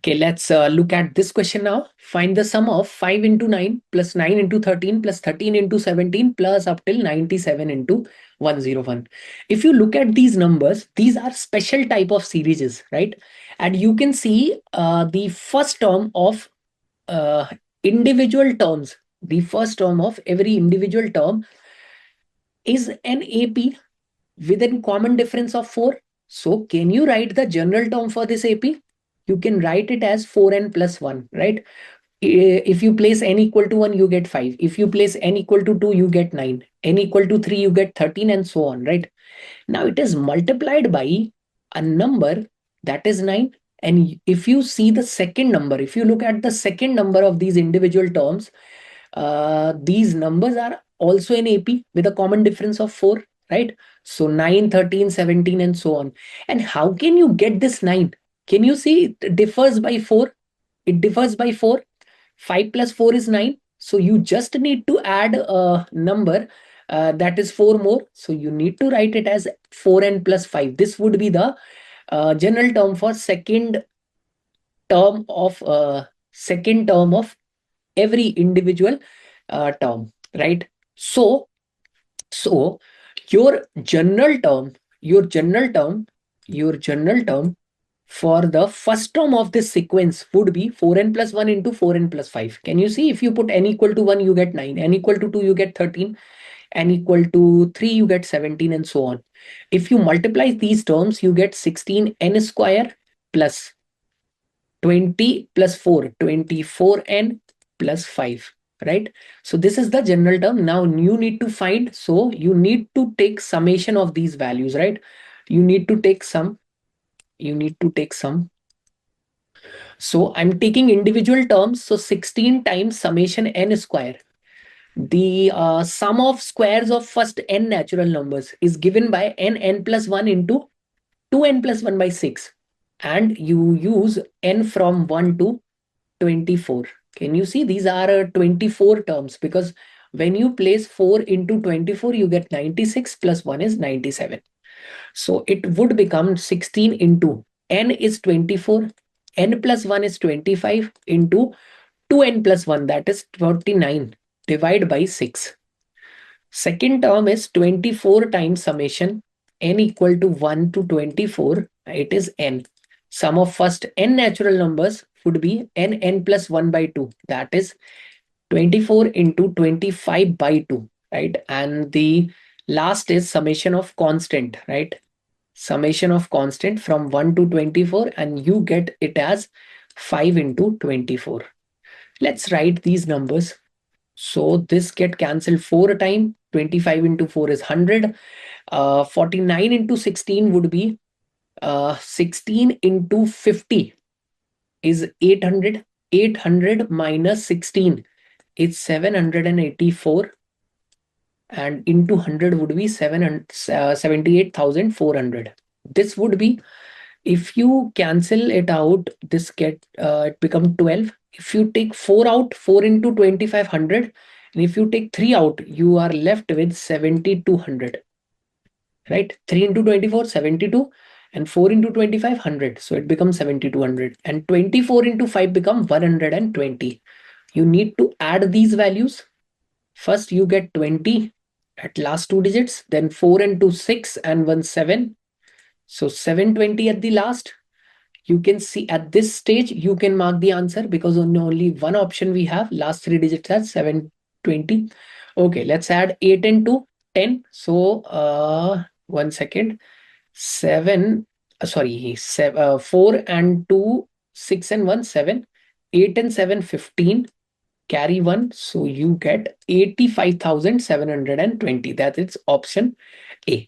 Okay, let's look at this question now. Find the sum of 5 into 9 plus 9 into 13 plus 13 into 17 plus up till 97 into 101. If you look at these numbers, these are special type of series, right? And you can see the first term of uh, individual terms, the first term of every individual term is an AP within common difference of 4. So can you write the general term for this AP? You can write it as 4n plus 1, right? If you place n equal to 1, you get 5. If you place n equal to 2, you get 9. N equal to 3, you get 13 and so on, right? Now it is multiplied by a number that is 9. And if you see the second number, if you look at the second number of these individual terms, these numbers are also in AP with a common difference of 4, right? So 9, 13, 17 and so on. And how can you get this 9? Can you see it differs by 4? It differs by 4. 5 plus 4 is 9. So you just need to add a number that is 4 more. So you need to write it as 4n plus 5. This would be the general term for second term of every individual term, right? So your general term for the first term of this sequence would be 4n plus 1 into 4n plus 5. Can you see? If you put n equal to 1, you get 9. N equal to 2, you get 13. N equal to 3, you get 17 and so on. If you multiply these terms, you get 16n square plus 20 plus 4, 24n plus 5, right? So this is the general term. Now you need to find, so you need to take summation of these values, right? You need to take some. So I'm taking individual terms. So 16 times summation n square. The sum of squares of first n natural numbers is given by n plus 1 into 2n plus 1 by 6. And you use n from 1 to 24. Can you see? These are 24 terms, because when you place 4 into 24, you get 96 plus 1 is 97. So it would become 16 into n is 24, n plus 1 is 25 into 2n plus 1, that is 39, divide by 6. Second term is 24 times summation n equal to 1 to 24. It is n. Sum of first n natural numbers would be n plus 1 by 2. That is 24 into 25 by 2, right? And the last is summation of constant, right? Summation of constant from 1 to 24, and you get it as 5 into 24. Let's write these numbers. So this get cancelled 4 times. 25 into 4 is 100. 49 into 16 would be 16 into 50 is 800. 800 minus 16 is 784. And into 100 would be 78,400. This would be, if you cancel it out, this get it become 12. If you take 4 out, 4 into 2500, and if you take 3 out, you are left with 7200, right? 3 into 24, 72, and 4 into 25, 100. So it becomes 7200, and 24 into 5 become 120. You need to add these values. First you get 20 at last 2 digits, then 4 and 2, 6, and 1, 7. So 720 at the last. You can see at this stage, you can mark the answer because only one option we have. Last 3 digits are 720. Okay, let's add 8 and 2, 10. So 1 second. 4 and 2, 6 and 1, 7. 8 and 7, 15. Carry 1. So you get 85,720. That is option A.